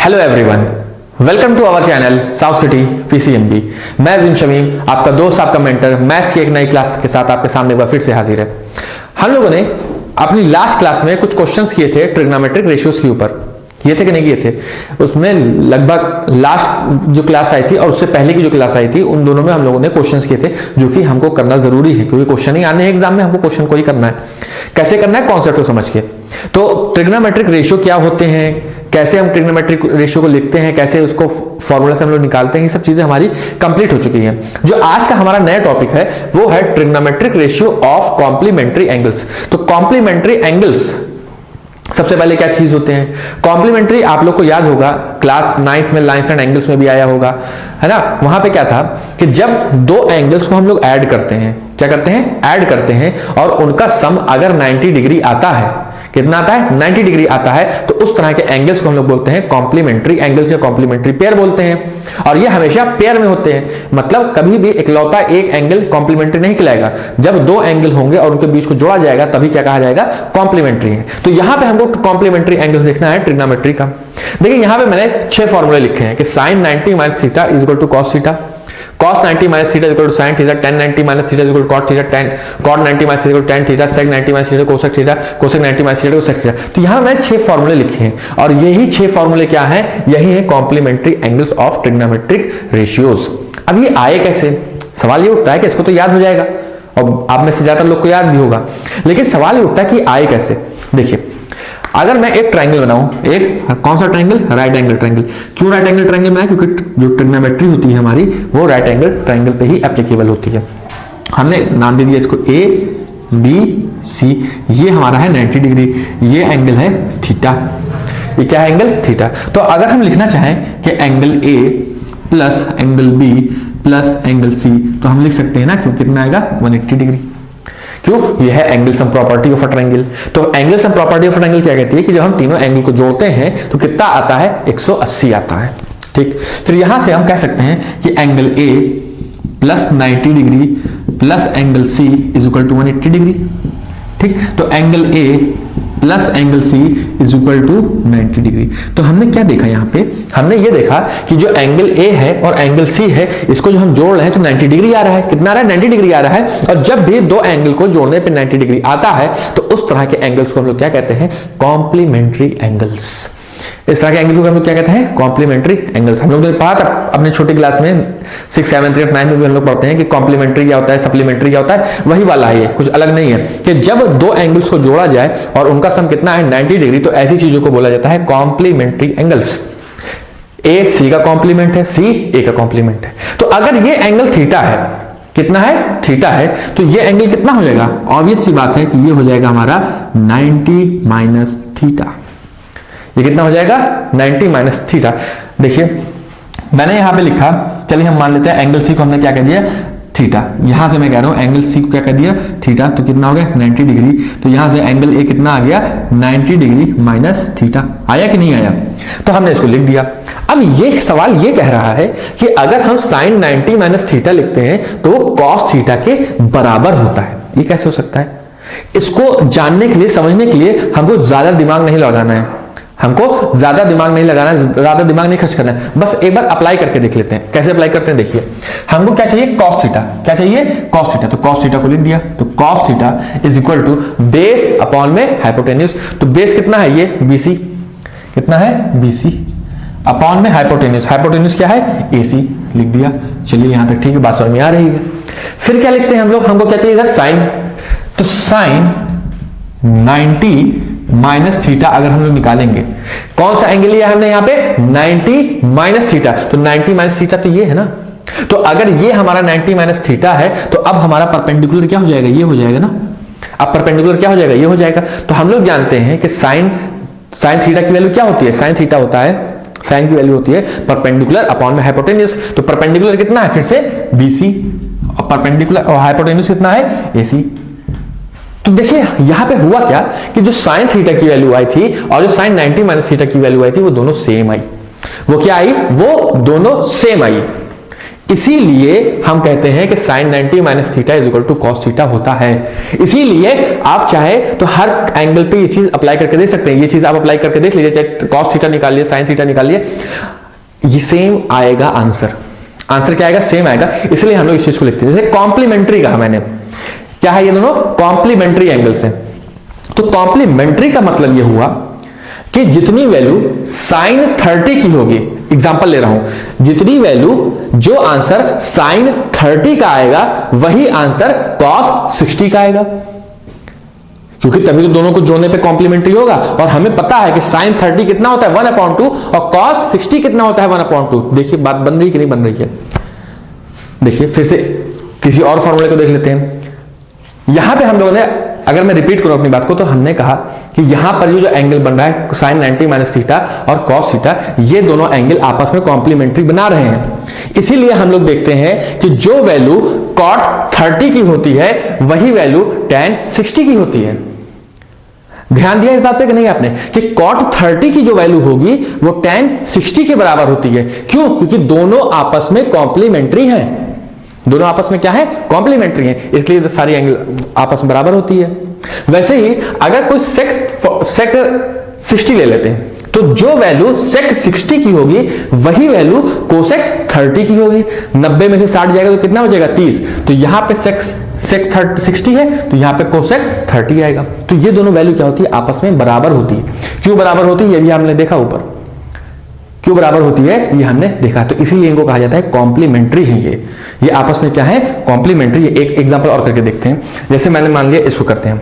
Hello everyone, welcome to our channel South City PCMB. मैं Jim Shamim, आपका दोस्त, आपका मेंटर, मैथ्स की एक नई क्लास के साथ आपके सामने एक बार फिर से हाजिर है। हम लोगों ने अपनी लास्ट क्लास में कुछ क्वेश्चंस किए थे ट्रिग्नोमेट्रिक रेशियोज के ऊपर। किए थे कि नहीं किए थे? उसमें लगभग लास्ट जो क्लास आई थी और उससे पहले की जो क्लास आई थी, उन दोनों में हम लोगों ने क्वेश्चंस किए थे, जो कि हमको करना जरूरी है क्योंकि क्वेश्चन ही आने हैं एग्जाम में। हमको क्वेश्चन को ही करना है। कैसे करना है? कॉन्सेप्ट को समझ के। तो ट्रिग्नोमेट्रिक रेशियो क्या होते हैं, कैसे हम ट्रिग्नोमेट्रिक रेशियो को लिखते हैं, कैसे उसको फॉर्मूला से हम लोग निकालते हैं, ये सब चीजें हमारी कंप्लीट हो चुकी हैं। जो आज का हमारा नया टॉपिक है वो है trigonometric ratio of complementary angles. तो कॉम्प्लीमेंट्री एंगल्स सबसे पहले क्या चीज होते हैं? कॉम्प्लीमेंट्री आप लोग को याद होगा, क्लास 9th में लाइंस एंड एंगल्स में भी आया होगा, है ना। वहां पे क्या था कि जब दो एंगल्स को हम लोग ऐड करते हैं, क्या करते हैं? ऐड करते हैं, और उनका सम अगर 90 डिग्री आता है, कितना आता है? 90 डिग्री आता है, तो उस तरह के एंगल्स को हम लोग बोलते हैं कॉम्प्लीमेंट्री एंगल्स या कॉम्प्लीमेंट्री पेयर बोलते हैं। और ये हमेशा पेयर में होते हैं, मतलब कभी भी इकलौता एक एंगल कॉम्प्लीमेंट्री नहीं कहलाएगा। जब दो एंगल होंगे और उनके बीच को जोड़ा जाएगा तभी क्या कहा जाएगा? कॉम्प्लीमेंट्री है। तो यहां पे हमको कॉम्प्लीमेंट्री एंगल्स देखना है ट्रिग्नोमेट्री का। देखिए यहां पे मैंने 6 फॉर्मूले लिखे हैं कि sin 90 minus theta is equal to cos theta, cos 90 minus theta is equal to sin theta, tan 90 minus theta is equal to cot theta, cot 90 minus theta is equal to tan theta, sec 90 minus theta cosec theta, cosec 90 minus theta cosec theta। तो यहाँ मैंने 6 फॉर्मूले लिखे हैं और यही 6 फॉर्मूले क्या हैं? यही है complementary angles of trigonometric ratios. अब ये आए कैसे? सवाल ये उठता है कि इसको तो याद हो जाएगा और आप में से ज्यादातर लोग को याद भी होगा, लेकिन सवाल ये उठता है कि आए कैसे। देखिए, अगर मैं एक ट्रायंगल बनाऊं, एक कौन सा ट्रायंगल? Right angle triangle. क्यों राइट एंगल ट्रायंगल बनाया? क्योंकि जो ट्रिग्नोमेट्री होती है हमारी वो राइट एंगल ट्रायंगल पे ही एप्लीकेबल होती है। हमने नाम दे दिया इसको ए बी सी। ये हमारा है 90 डिग्री, ये एंगल है थीटा। ये क्या है? Angle theta. तो अगर हम लिखना चाहें कि angle A plus angle B plus angle C, तो हम लिख सकते हैं ना, क्यों? कितना आएगा? 180 डिग्री। क्यों? ये है angle sum property of a triangle. तो angle sum property of a triangle क्या कहती है कि जब हम तीनों एंगल को जोड़ते हैं तो कितना आता है? 180 आता है। ठीक, फिर यहां से हम कह सकते हैं कि angle A plus 90 degree plus angle C is equal to 180 degree. ठीक, तो angle A plus angle C is equal to 90 degree. तो हमने क्या देखा यहाँ पे? हमने ये देखा कि जो एंगल ए है और एंगल सी है, इसको जो हम जोड़ रहे हैं तो 90 डिग्री आ रहा है। कितना आ रहा है? 90 डिग्री आ रहा है। और जब भी दो एंगल को जोड़ने पे 90 डिग्री आता है तो उस तरह के एंगल्स को हम लोग क्या कहते हैं? Complementary angles. इस तरह के एंगल को हम लोग क्या कहते हैं? Complementary angles. हम लोग ने पढ़ा था अपने छोटी क्लास में 6, 7, 8, 9 में भी हम लोग पढ़ते हैं कि कॉम्प्लीमेंट्री क्या होता है, सप्लीमेंट्री क्या होता है। वही वाला है, ये कुछ अलग नहीं है कि जब दो एंगल्स को जोड़ा जाए और उनका सम कितना है? 90 डिग्री, तो ऐसी चीजों को बोला जाता है कॉम्प्लीमेंट्री एंगल्स। ए सी का कॉम्प्लीमेंट है, सी ए का कॉम्प्लीमेंट है। तो अगर ये एंगल थीटा है, कितना है? थीटा है, तो ये एंगल कितना हो जाएगा? ऑब्वियस सी बात है कि ये हो जाएगा हमारा 90 माइनस थीटा। ये कितना हो जाएगा? 90 माइनस थीटा। देखिए मैंने यहां पे लिखा, चलिए हम मान लेते हैं एंगल सी को हमने क्या कह दिया? थीटा। यहां से मैं कह रहा हूं एंगल सी को क्या कह दिया? थीटा। तो कितना हो गया? 90 डिग्री। तो यहां से एंगल ए कितना आ गया? 90 डिग्री माइनस थीटा। आया कि नहीं आया? तो हमने इसको लिख दिया। अब ये सवाल ये कह रहा है कि अगर हम साइन 90 माइनस थीटा लिखते हैं तो वो कॉस थीटा के बराबर होता है। ये कैसे हो सकता है? इसको जानने के लिए, समझने के लिए हमको ज्यादा दिमाग नहीं लगाना है, हमको ज्यादा दिमाग नहीं लगाना है, ज्यादा दिमाग नहीं खर्च करना है। बस एक बार अप्लाई करके देख लेते हैं। कैसे अप्लाई करते हैं? देखिए, हमको क्या चाहिए? Cos theta. क्या चाहिए? Cos theta. तो कॉस थीटा को लिख दिया। तो cos theta is equal to base upon में हाइपोटेन्यूज। तो बेस कितना है? ये बीसी। कितना है? बीसी अपॉन में हाइपोटेन्यूज। हाइपोटेन्यूज क्या है? एसी। लिख दिया। चलिए यहां तक ठीक है, बात समझ में आ रही है। फिर क्या लिखते हैं हम लोग? हमको क्या चाहिए इधर? साइन। तो साइन 90 माइनस थीटा अगर हम लोग निकालेंगे, कौन सा एंगल लिया हमने यहाँ पे? 90 माइनस थीटा। तो 90 माइनस थीटा तो ये है ना। तो अगर ये हमारा 90 माइनस थीटा है तो अब हमारा परपेंडिकुलर क्या हो जाएगा? ये हो जाएगा ना। अब परपेंडिकुलर क्या हो जाएगा? ये हो जाएगा। तो हम लोग जानते हैं कि साइन थीटा की वैल्यू क्या होती है? साइन थीटा होता है, साइन की वैल्यू होती है परपेंडिकुलर अपॉन में हाइपोटेन्यूज। तो परपेंडिकुलर कितना है? फिर से बीसी, और परपेंडिकुलर और हाइपोटेन्यूज कितना है? एसी। तो देखिए यहां पे हुआ क्या कि जो साइन थीटा की वैल्यू आई थी और जो साइन 90 माइनस थीटा की वैल्यू आई थी वो दोनों सेम आई। वो क्या आई? वो दोनों सेम आई। इसीलिए हम कहते हैं कि sin 90 minus theta is equal to cos theta होता है। इसीलिए आप चाहे तो हर एंगल पे ये चीज अप्लाई करके देख सकते हैं। ये चीज आप अप्लाई करके देख लीजिए, चाहे कॉस थीटा निकालिए, साइन थीटा निकालिए, ये सेम आएगा आंसर। आंसर क्या आएगा? सेम आएगा। इसलिए हम लोग इस चीज को लिखते हैं। जैसे कॉम्प्लीमेंट्री कहा मैंने, क्या है ये दोनों? कॉम्प्लीमेंट्री एंगल्स हैं। तो कॉम्प्लीमेंट्री का मतलब ये हुआ कि जितनी वैल्यू साइन 30 की होगी, एग्जांपल ले रहा हूं, जितनी वैल्यू जो आंसर साइन 30 का आएगा वही आंसर कॉस 60 का आएगा, क्योंकि तभी तो दोनों को जोड़ने पे कॉम्प्लीमेंट्री होगा। और हमें पता है कि साइन 30 कितना होता है 1/2 और कॉस 60 कितना होता है 1/2। देखिए बात बन रही कि नहीं बन रही है? देखिए फिर से किसी और फॉर्मूले को देख लेते हैं। यहां पे हम लोगों ने, अगर मैं रिपीट करूं अपनी बात को, तो हमने कहा कि यहां पर ये जो एंगल बन रहा है साइन 90 माइनस थीटा और कॉस थीटा, ये दोनों एंगल आपस में कॉम्प्लीमेंट्री बना रहे हैं। इसीलिए हम लोग देखते हैं कि जो वैल्यू कॉट 30 की होती है वही वैल्यू tan 60 की होती है। ध्यान दिया इस बात पे कि नहीं आपने, कि cot 30 की जो वैल्यू होगी वो tan 60 के बराबर होती है। क्यों? क्योंकि दोनों आपस में कॉम्प्लीमेंट्री हैं। दोनों आपस में क्या है? कॉम्प्लीमेंट्री है, इसलिए तो सारी एंगल आपस में बराबर होती है। वैसे ही अगर कोई sec 60 ले लेते हैं, तो जो वैल्यू sec 60 की होगी वही वैल्यू cosec 30 की होगी। 90 में से 60 जाएगा तो कितना बचेगा? 30। तो यहां पे sec 60 है तो यहां पे cosec 30 आएगा। तो ये दोनों वैल्यू क्या होती है? आपस में बराबर होती है। क्यों बराबर होती है ये भी हमने देखा ऊपर, क्यों बराबर होती है ये हमने देखा। तो इसीलिए इनको कहा जाता है कॉम्प्लीमेंट्री है। ये आपस में क्या है? कॉम्प्लीमेंट्री। एक एग्जांपल और करके देखते हैं। जैसे मैंने मान लिया, इसको करते हैं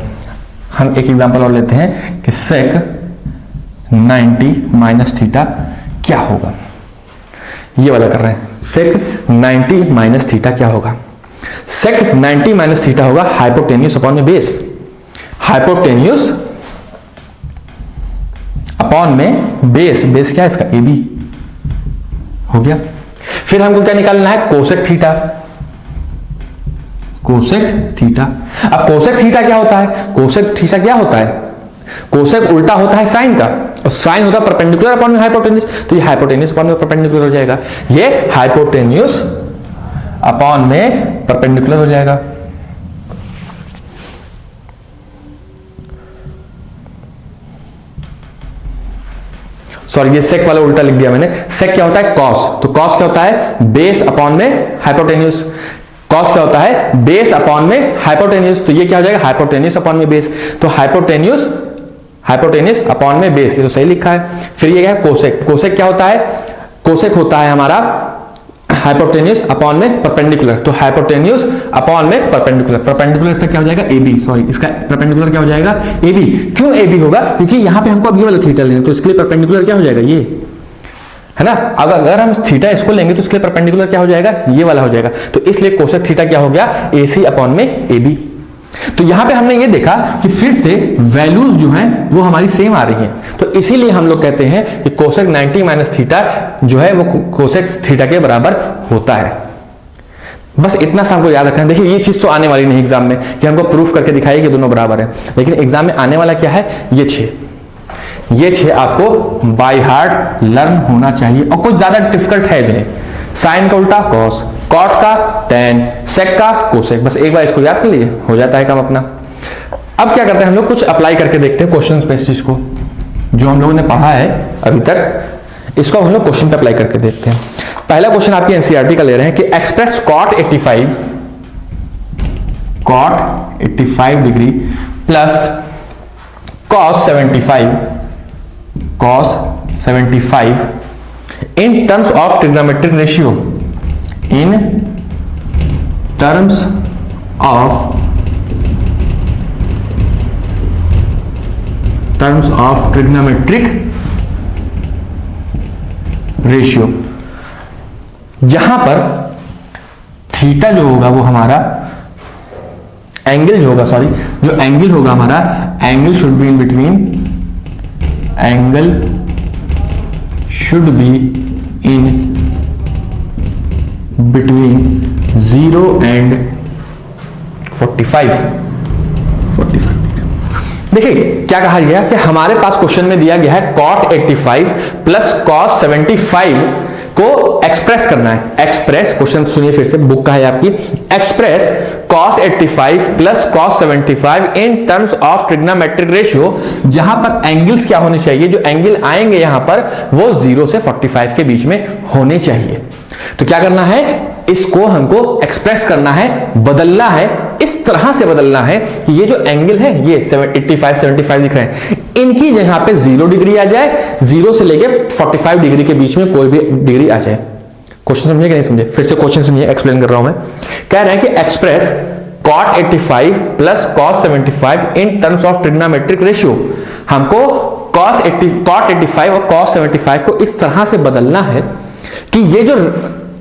हम, एक एग्जांपल और लेते हैं कि sec 90 माइनस थीटा क्या होगा। ये वाला कर रहे हैं, sec 90 माइनस थीटा क्या होगा? sec 90 माइनस थीटा होगा हाइपोटेन्यूस अपॉन में बेस। हाइपोटेन्यूस अपॉन में बेस। बेस क्या है इसका? AB हो गया। फिर हमको क्या निकालना है? Cosec theta. Cosec theta. अब कोसेक थीटा क्या होता है? कोसेक थीटा क्या होता है? कोसेक उल्टा होता है साइन का, और साइन होता है परपेंडिकुलर अपॉन में हाइपोटेन्यूस। तो ये हाइपोटेन्यूस अपॉन में परपेंडिकुलर हो जाएगा, ये हाइपोटेन्यूस अपॉन में परपेंडिकुलर हो जाएगा। सॉरी, ये सेक वाला उल्टा लिख दिया मैंने। सेक क्या होता है? कॉस। तो कॉस क्या होता है? बेस अपॉन में हाइपोटेन्यूस। कॉस क्या होता है? बेस अपॉन में हाइपोटेन्यूस। तो ये क्या हो जाएगा? हाइपोटेन्यूस अपॉन में बेस। तो हाइपोटेन्यूस अपॉन में बेस, ये तो सही लिखा है। फिर ये क्या है? कोसेक। कोसेक क्या होता है? कोसेक होता है हमारा हाइपोटेन्यूस अपॉन में परपेंडिकुलर। तो हाइपोटेन्यूस अपॉन में परपेंडिकुलर। परपेंडिकुलर से क्या हो जाएगा? AB। सॉरी, इसका परपेंडिकुलर क्या हो जाएगा? AB। क्यों AB होगा? क्योंकि यहां पे हमको अब ये वाला थीटा लेना, तो इसके लिए परपेंडिकुलर क्या हो जाएगा? ये है ना। अगर हम थीटा इसको लेंगे तो इसके लिए परपेंडिकुलर क्या हो जाएगा? ये वाला हो जाएगा। तो इसलिए कोसेक थीटा क्या हो गया? AC अपॉन में AB। तो यहां पे हमने ये देखा कि फिर से वैल्यूज जो हैं वो हमारी सेम आ रही हैं। तो इसीलिए हम लोग कहते हैं कि कोसेक 90 माइनस थीटा जो है वो कोसेक थीटा के बराबर होता है। बस इतना सा हमको याद रखना है। देखिए ये चीज तो आने वाली नहीं एग्जाम में कि हमको प्रूफ करके दिखाइए कि दोनों बराबर है, लेकिन एग्जाम में आने वाला क्या है? ये 6 आपको बाय हार्ट लर्न होना चाहिए, और कुछ ज्यादा डिफिकल्ट है भी नहीं। साइन का उल्टा कॉस, कॉट का टैन, सेक का कोसेक, बस एक बार इसको याद कर लिए हो जाता है काम अपना। अब क्या करते हैं हम लोग? कुछ अप्लाई करके देखते हैं क्वेश्चन पे। इस चीज को जो हम लोगों ने पढ़ा है अभी तक, इसको हम लोग क्वेश्चन पे अप्लाई करके देखते हैं। पहला क्वेश्चन आपके एनसीईआरटी का ले रहे हैं कि express cot 85 degree plus cos 75 in terms of trigonometric ratio, in terms of trigonometric ratio, जहां पर थीटा जो होगा वो हमारा एंगल जो होगा, सॉरी जो एंगल होगा हमारा, angle should be in between, angle should be in between 0 and 45। देखिए क्या कहा गया कि हमारे पास क्वेश्चन में दिया गया है cot 85 प्लस cos 75 को एक्सप्रेस करना है। एक्सप्रेस, क्वेश्चन सुनिए फिर से, बुक का है आपकी, express cos 85 plus cos 75 in terms of trigonometric ratio, जहां पर एंगल्स क्या होने चाहिए, जो एंगल आएंगे यहां पर वो 0 से 45 के बीच में होने चाहिए। तो क्या करना है, इसको हमको एक्सप्रेस करना है, बदलना है, इस तरह से बदलना है कि ये जो एंगल है ये 85 75 दिख रहे हैं, इनकी जगह पे 0 डिग्री आ जाए, 0 से लेके 45 डिग्री के बीच में कोई भी डिग्री आ जाए। क्वेश्चन समझे कि नहीं समझे? फिर से क्वेश्चन सुनिए, एक्सप्लेन कर रहा हूं मैं। कह रहे हैं कि express cot 85 plus cos 75 in terms of trigonometric ratio, हमको cot 85 और cos 75 को इस तरह से बदलना है कि ये जो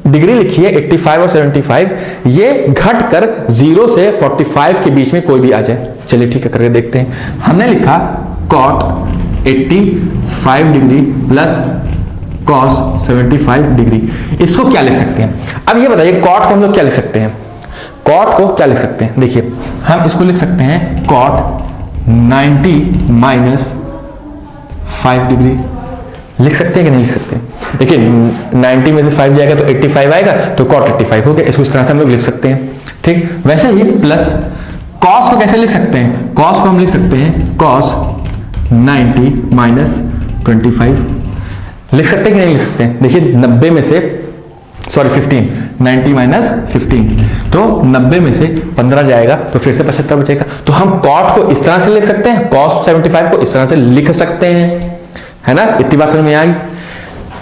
डिग्री लिखी है 85 और 75 ये घट कर 0 से 45 के बीच में कोई भी आ जाए। चलिए ठीक है, करके देखते हैं। हमने लिखा cot 85 degree plus cos 75 degree, इसको क्या लिख सकते हैं? अब ये बताइए cot को हम लोग क्या लिख सकते हैं? cot को क्या लिख सकते हैं? देखिए हम इसको लिख सकते हैं cot 90 माइनस 5 डिग्री, लिख सकते हैं कि नहीं लिख सकते? देखिए 90 में से 5 जाएगा तो 85 आएगा, तो cot 85 हो गया। इसको इस तरह से हम लोग लिख सकते हैं। ठीक, वैसे ही प्लस cos को कैसे लिख सकते हैं? cos को हम लिख सकते हैं cos 90 माइनस 25, लिख सकते हैं कि नहीं लिख सकते हैं? देखिए 90 में से 15, 90 माइनस 15, तो 90 में से 15 जाएगा तो फिर से 75 बचेगा। तो हम cot को इस तरह से लिख सकते हैं, cos 75 को इस तरह से लिख सकते हैं, है ना? इतनी बात समझ में आई।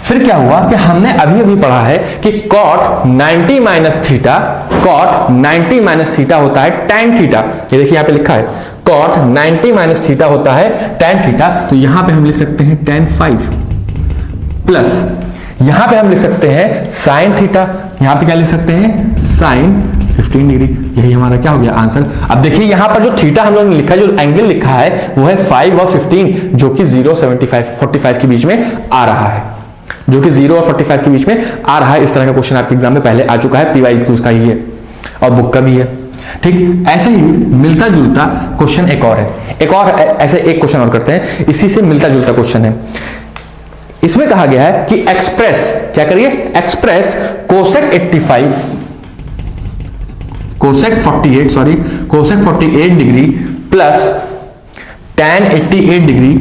फिर क्या हुआ कि हमने अभी पढ़ा है कि cot 90 minus theta, cot 90 minus theta होता है tan थीटा। ये देखिए यहां पे लिखा है cot 90 माइनस थीटा होता है tan थीटा, तो यहां पे हम लिख सकते हैं tan 5 प्लस यहां पे हम लिख सकते हैं sin थीटा, यहां पे क्या लिख सकते हैं sin 15 डिग्री। यही हमारा क्या हो गया आंसर। अब देखिए यहां पर जो थीटा हम लोगों ने लिखा है, जो एंगल लिखा है वो है 5 और 15, जो कि 0 45 के बीच में आ रहा है, जो कि 0 और 45 के बीच में आ रहा है। इस तरह का क्वेश्चन आपके एग्जाम में पहले आ चुका है, पीवाईक्यूज का ही है और बुक का भी है। ठीक, ऐसे ही मिलता जुलता क्वेश्चन एक और है, एक और ऐसे एक क्वेश्चन और करते हैं, इसी से मिलता जुलता क्वेश्चन है। इसमें कहा गया है कि एक्सप्रेस, क्या करिए, express cosec 48 degree plus tan 88 degree,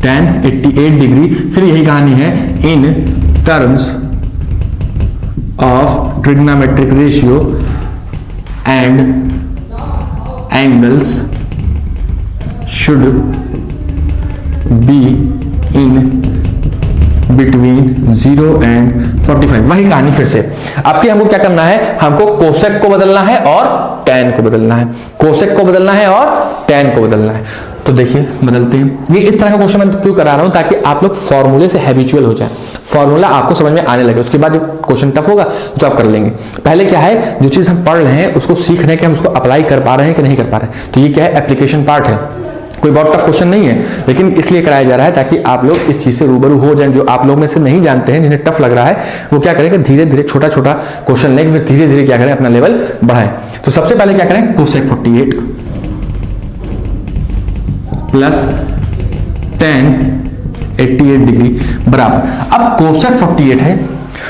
tan 88 degree, फिर यही कहानी है in terms of trigonometric ratio and angles should be in between 0 and 45। वही कहानी फिर से। आपके हमको क्या करना है, हमको कोसेक को बदलना है और tan को बदलना है, कोसेक को बदलना है और tan को बदलना है। तो देखिए बदलते हैं। ये इस तरह का क्वेश्चन मैं क्यों करा रहा हूं, ताकि आप लोग फॉर्मूले से हैबिचुअल हो जाए, फॉर्मूला आपको समझ में आने लगे। उसके बाद जब क्वेश्चन टफ होगा तो आप कर लेंगे। पहले क्या है, जो चीज हम पढ़ रहे हैं उसको सीख रहे हैं कि हम उसको अप्लाई कर पा रहे हैं कि नहीं कर पा रहे हैं। तो ये क्या है, एप्लीकेशन पार्ट है, कोई बहुत टफ क्वेश्चन नहीं है, लेकिन इसलिए कराया जा रहा है ताकि आप लोग इस चीज से रूबरू हो जाएं। जो आप लोग में से नहीं जानते हैं, जिन्हें टफ लग रहा है, वो क्या करें कि धीरे धीरे छोटा छोटा क्वेश्चन लेके फिर धीरे धीरे क्या करें, अपना लेवल बढ़ाएं। तो सबसे पहले क्या करें, कोसेक 48 प्लस tan 88 डिग्री बराबर। अब कोसेक 48 है,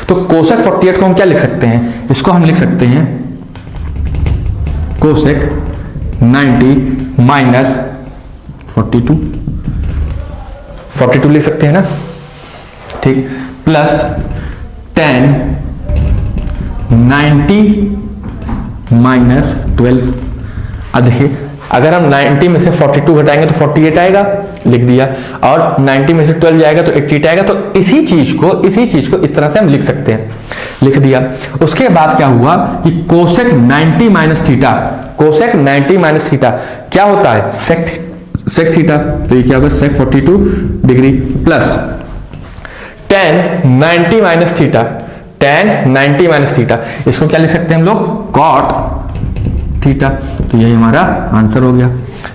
तो कोसेक 48 को हम क्या लिख सकते हैं, इसको हम लिख सकते हैं कोसेक 90 माइनस 42 लिख सकते हैं ना, ठीक, प्लस tan 90 माइनस 12। अब देखिए अगर हम 90 में से 42 घटाएंगे तो 48 आएगा, लिख दिया, और 90 में से 12 जाएगा तो 88 आएगा। तो इसी चीज को इस तरह से हम लिख सकते हैं, लिख दिया। उसके बाद क्या हुआ कि cosec 90 minus theta, cosec 90 minus theta क्या होता है, सेक थीटा, तो ये क्या होगा सेक 42 degree plus tan 90 minus theta, tan 90 minus theta, इसको क्या लिख सकते हैं हम लोग, cot थीटा। तो यही हमारा आंसर हो गया,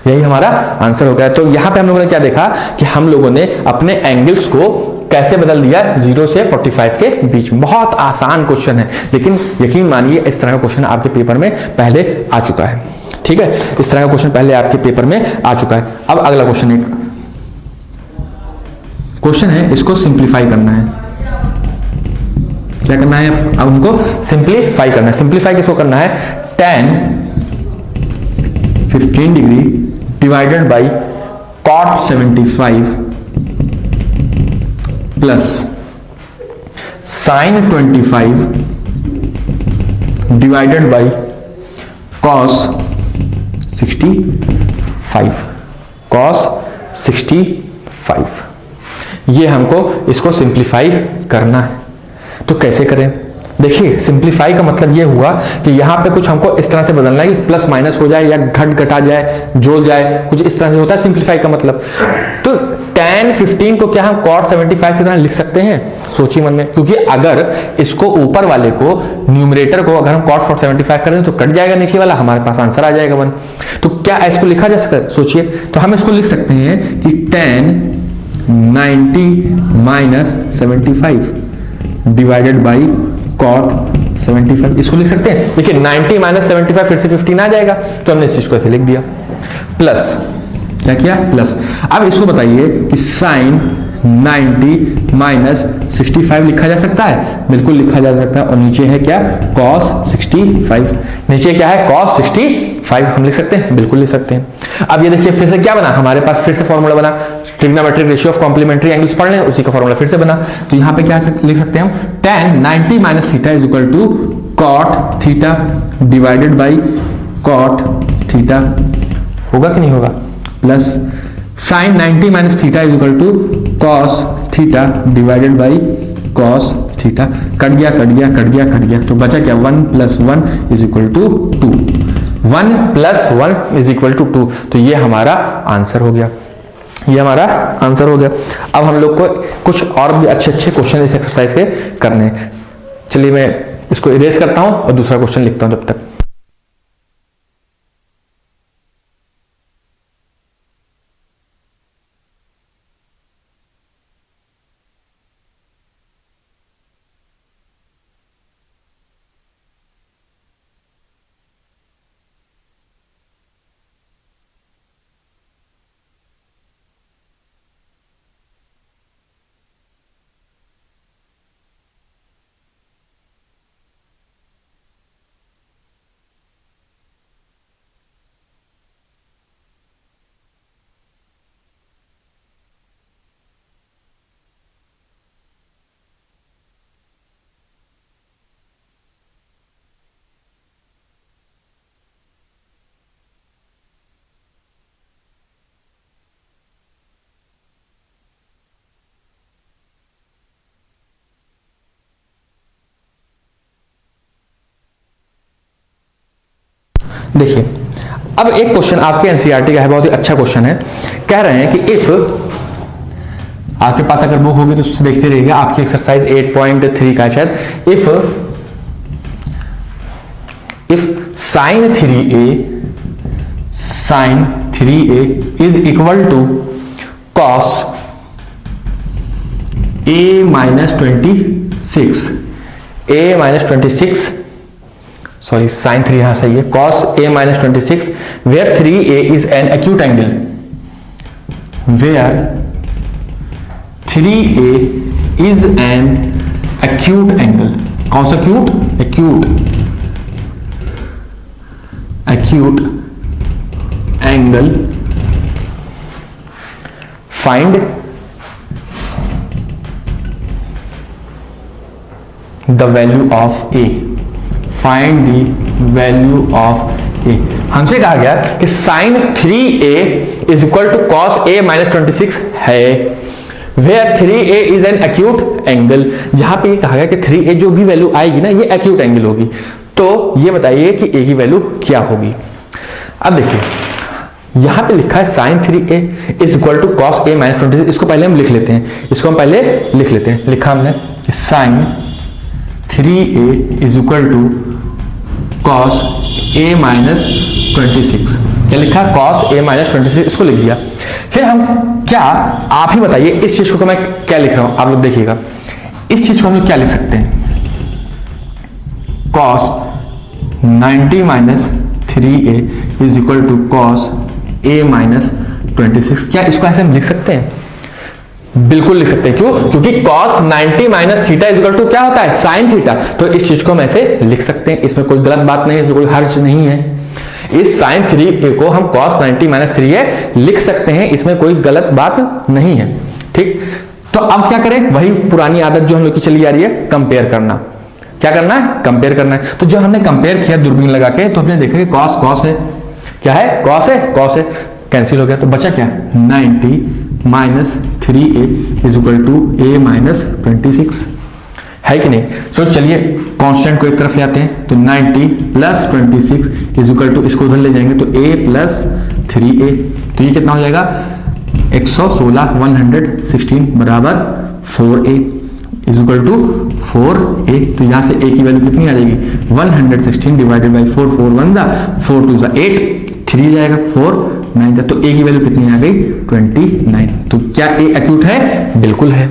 यही हमारा आंसर हो गया। तो यहां पे हम लोगों ने क्या देखा कि हम लोगों ने अपने एंगल्स को कैसे बदल दिया 0 से 45 के बीच में। बहुत आसान क्वेश्चन है, लेकिन यकीन मानिए इस तरह का क्वेश्चन आपके पेपर में पहले आ चुका है। ठीक है, इस तरह का क्वेश्चन पहले आपके पेपर में आ चुका है। अब अगला क्वेश्चन है, इसको सिंप्लीफाई करना है। क्या करना है, अब हमको सिंप्लीफाई करना है। सिंप्लीफाई किसको करना है, tan 15 degree divided by cot 75 plus sin 25 divided by cos 65, cos 65। ये हमको इसको सिंप्लीफाई करना है। तो कैसे करें, देखिए सिंप्लीफाई का मतलब ये हुआ कि यहां पे कुछ हमको इस तरह से बदलना है कि प्लस माइनस हो जाए या घट घटा जाए, जोड़ जाए, कुछ इस तरह से होता है सिंप्लीफाई का मतलब। तो tan 15 को क्या हम cot 75 की तरह लिख सकते हैं, सोचिए मन में, क्योंकि अगर इसको ऊपर वाले को न्यूमरेटर को अगर हम cot 75 कर दें तो कट जाएगा नीचे वाला, हमारे पास आंसर आ जाएगा 1। तो क्या इसको लिखा जा सकता है, सोचिए। तो हम इसको लिख सकते हैं कि tan 90 minus 75 divided by cot 75, इसको लिख सकते हैं। देखिए 90 माइनस 75 फिर से 15 आ जाएगा, तो हमने इस चीज को ऐसे लिख दिया। प्लस क्या किया, प्लस। अब इसको बताइए कि sin 90 माइनस 65 लिखा जा सकता है, बिल्कुल लिखा जा सकता है। और नीचे है क्या, cos 65, नीचे क्या है cos 65, हम लिख सकते हैं, बिल्कुल लिख सकते हैं। अब ये देखिए फिर से क्या बना, हमारे पास फिर से फॉर्मूला बना, trigonometric ratio of complementary angles पढ़ लें, उसी का फॉर्मूला फिर से बना। तो यहाँ पे क्या लिख सकते हैं हम, tan 90 minus theta is equal to cot theta divided by cot theta, होगा कि नहीं होगा, plus sin 90 minus theta is equal to cos theta divided by cos theta. कट गया कट गया कट गया कट गया, तो बचा क्या, 1 plus 1 is equal to 2, 1 plus 1 is equal to 2। तो ये हमारा आंसर हो गया, ये हमारा आंसर हो गया। अब हम लोग को कुछ और भी अच्छे अच्छे क्वेश्चन इस एक्सरसाइज के करने हैं। चलिए मैं इसको इरेज करता हूं और दूसरा क्वेश्चन लिखता हूं जब तक। देखिए अब एक क्वेश्चन आपके एनसीईआरटी का है, बहुत ही अच्छा क्वेश्चन है। कह रहे हैं कि इफ, आपके पास अगर बुक होगी तो उससे देखते रहिएगा, आपकी एक्सरसाइज 8.3 का शायद, if sin 3a is equal to cos a minus 26, sorry sin 3 यहां सही है, cos a minus 26 where 3a is an acute angle, where 3a is an acute angle। कौन सा acute angle, find the value of a, find the value of A. हमसे कहा गया कि sin 3a is equal to cos a minus 26 है, where 3a is an acute angle, जहां पे ये कहा गया कि 3a जो भी वैल्यू आएगी ना ये एक्यूट एंगल होगी। तो ये बताइए कि a की वैल्यू क्या होगी। अब देखिए यहां पे लिखा है sin 3a is equal to cos a minus 26, इसको पहले हम लिख लेते हैं, लिखा हमने sin 3a is equal to cos a minus 26, क्या लिखा, cos a माइनस 26, इसको लिख दिया। फिर हम क्या, आप ही बताइए इस चीज को मैं क्या लिख रहा हूं, आप लोग देखिएगा इस चीज को हम लोग क्या लिख सकते हैं, cos 90 minus 3a is equal to cos a minus 26, क्या इसको ऐसे हम लिख सकते हैं। बिल्कुल लिख सकते हैं। क्यों? क्योंकि cos 90 minus theta equal to क्या होता है? Sine theta. तो इस चीज को हम ऐसे लिख सकते हैं, इसमें कोई गलत बात नहीं है, इसमें कोई हर्ज नहीं है। इस साइन 3a को हम cos 90 माइनस 3a लिख सकते हैं, इसमें कोई गलत बात नहीं है। ठीक, तो अब क्या करें? वही पुरानी आदत जो हम लोग की चली आ रही है, कंपेयर करना। क्या करना है? कंपेयर करना है। तो जो हमने कंपेयर किया दूरबीन लगा के, तो हमने देखा कि cos cos है, क्या है? cos है, cos है, कैंसिल हो गया। तो बचा क्या? 90 minus 3a is equal to a minus 26, है कि नहीं? सो चलिए कांस्टेंट को एक तरफ ले आते हैं। तो 90 प्लस 26 इज इक्वल टू, इसको उधर ले जाएंगे तो a प्लस 3a, तो ये कितना हो जाएगा? 116 116 बराबर 4a is equal to 4a। तो यहां से a की वैल्यू कितनी आ जाएगी? 116 डिवाइडेड बाई 4, 4 1 जा 4 2 जा 8, 3 जाएगा 4 9 जा, तो a की वैल्यू कितनी आ गई? 29। तो क्या a एक्यूट है? बिल्कुल है।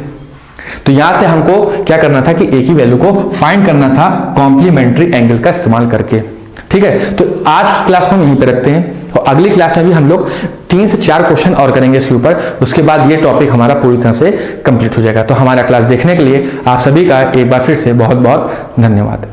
तो यहां से हमको क्या करना था कि a की वैल्यू को फाइंड करना था कॉम्प्लीमेंट्री एंगल का इस्तेमाल करके। ठीक है, तो आज की क्लास को हम यहीं पे रखते हैं, और अगली क्लास में भी हम लोग 3 से 4 क्वेश्चन और करेंगे इसके ऊपर। उसके बाद ये टॉपिक हमारा पूरी तरह से कंप्लीट हो जाएगा। तो हमारा क्लास देखने के लिए आप सभी का एक बार फिर से बहुत बहुत धन्यवाद।